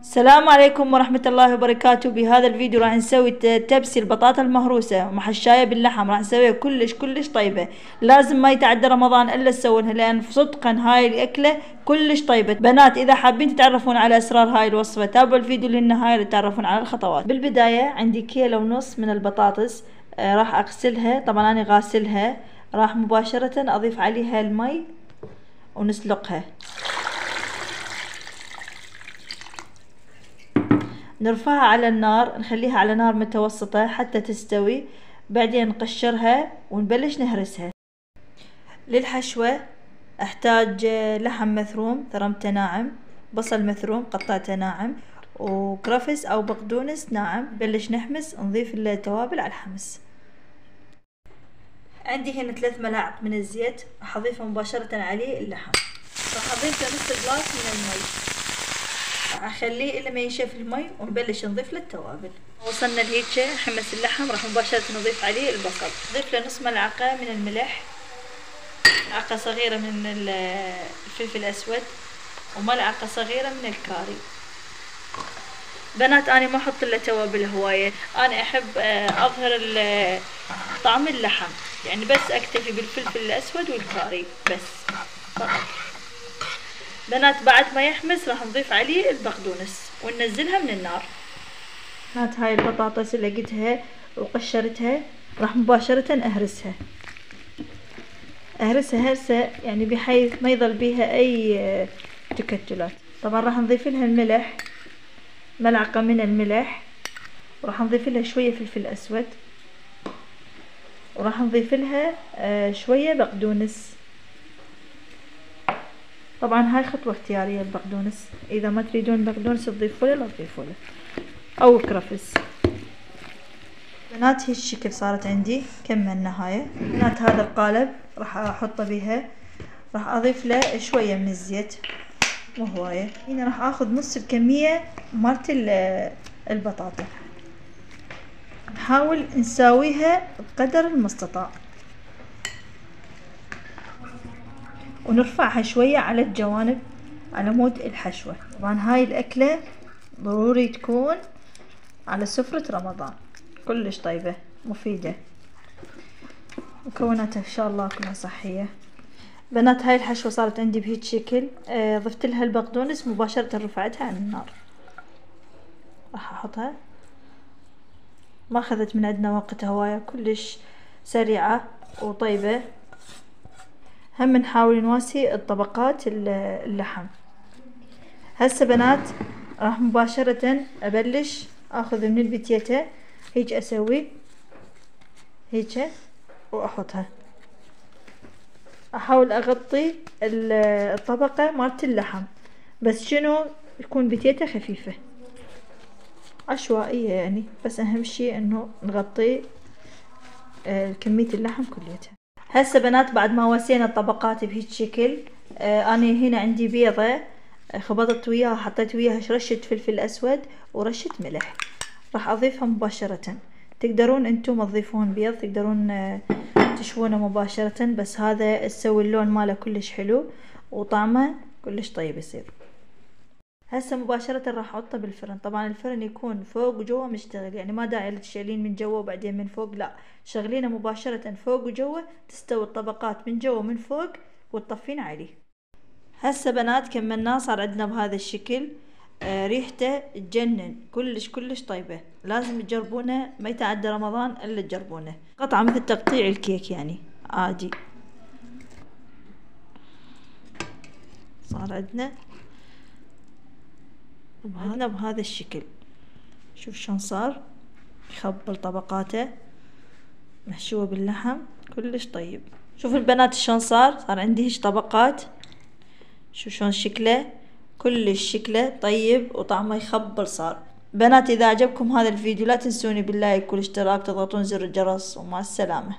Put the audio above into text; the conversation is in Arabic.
السلام عليكم ورحمة الله وبركاته. بهذا الفيديو راح نسوي تبسي البطاطا المهروسة محشاية باللحم. راح نسويها كلش طيبة. لازم ما يتعدى رمضان الا تسوونها، لان صدقا هاي الاكلة كلش طيبة. بنات اذا حابين تتعرفون على اسرار هاي الوصفة تابعوا الفيديو للنهاية لتتعرفون على الخطوات. بالبداية عندي 1.5 كيلو من البطاطس. راح اغسلها، طبعا انا غاسلها. راح مباشرة اضيف عليها المي ونسلقها. نرفعها على النار، نخليها على نار متوسطة حتى تستوي. بعدين نقشرها ونبلش نهرسها. للحشوة احتاج لحم مثروم ثرمته ناعم، بصل مثروم قطعته ناعم، وكرفس او بقدونس ناعم. نبلش نحمس، نضيف التوابل على الحمس. عندي هنا 3 ملاعق من الزيت، راح اضيفها مباشرة عليه اللحم. راح اضيف له نص جلاس من المي، اخليه الا ما ينشف المي ونبلش نضيف له التوابل. وصلنا لهيك حمس اللحم، راح مباشرة نضيف عليه البصل. نضيف له نص ملعقة من الملح، ملعقة صغيرة من الفلفل الاسود، وملعقة صغيرة من الكاري. بنات انا ما احط له توابل هواية، انا احب اظهر طعم اللحم، يعني بس اكتفي بالفلفل الاسود والكاري بس فقط. بنات بعد ما يحمس راح نضيف عليه البقدونس وننزلها من النار. بنات هاي البطاطس اللي لقيتها وقشرتها راح مباشرة اهرسها هرسة، يعني بحيث ما يظل بيها اي تكتلات. طبعا راح نضيف لها الملح، ملعقة من الملح، وراح نضيف لها شوية فلفل اسود، وراح نضيف لها شوية بقدونس. طبعا هاي خطوة اختيارية البقدونس، اذا ما تريدون بقدونس تضيفوا له لا تضيفوا له، او كرفس. بنات هيك الشكل صارت عندي. كملنا هاي بنات. هذا القالب راح احطه بها، راح اضيف له شوية من الزيت مو هواية. هنا راح اخذ نص الكمية مالت البطاطا. نحاول نساويها بقدر المستطاع، ونرفعها شوية على الجوانب على مود الحشوة. طبعا هاي الأكلة ضروري تكون على سفرة رمضان، كلش طيبة مفيدة، مكوناتها إن شاء الله كلها صحية. بنات هاي الحشوة صارت عندي بهيك شكل. ضفت لها البقدونس مباشرة، رفعتها عن النار. راح أحطها، ما أخذت من عندنا وقت هواية، كلش سريعة وطيبة. هم نحاول نواسي الطبقات اللحم. هسه بنات راح مباشرة ابلش اخذ من البتيتة هيك، اسوي هيك واحطها. احاول اغطي الطبقة مالت اللحم، بس شنو يكون بتيتة خفيفة عشوائية يعني، بس اهم شي انه نغطي كمية اللحم كليتها. هسه بنات بعد ما وسينا الطبقات بهيك شكل، انا هنا عندي بيضة خبطت وياها، حطيت وياها رشة فلفل اسود ورشة ملح. راح اضيفها مباشرة. تقدرون انتم تضيفون بيض، تقدرون تشوونه مباشرة، بس هذا تسوي اللون ماله كلش حلو وطعمه كلش طيب يصير. هسه مباشرة راح احطه بالفرن. طبعا الفرن يكون فوق وجوا مشتغل، يعني ما داعي تشيلين من جوا وبعدين من فوق، لا، شغلينه مباشرة فوق وجوا، تستوي الطبقات من جوا ومن فوق وتطفين عليه. هسه بنات كملناه، صار عندنا بهذا الشكل. ريحته تجنن، كلش طيبة. لازم تجربونه، ما يتعدى رمضان الا تجربونه. قطعة مثل تقطيع الكيك يعني عادي. صار عندنا بهذا الشكل. شوف شلون صار يخبل طبقاته محشوة باللحم، كلش طيب. شوفوا البنات شلون صار عندي هيك طبقات. شوف شلون شكله، كلش شكله طيب وطعمه يخبل صار. بنات اذا عجبكم هذا الفيديو لا تنسوني باللايك والاشتراك، تضغطون زر الجرس، ومع السلامة.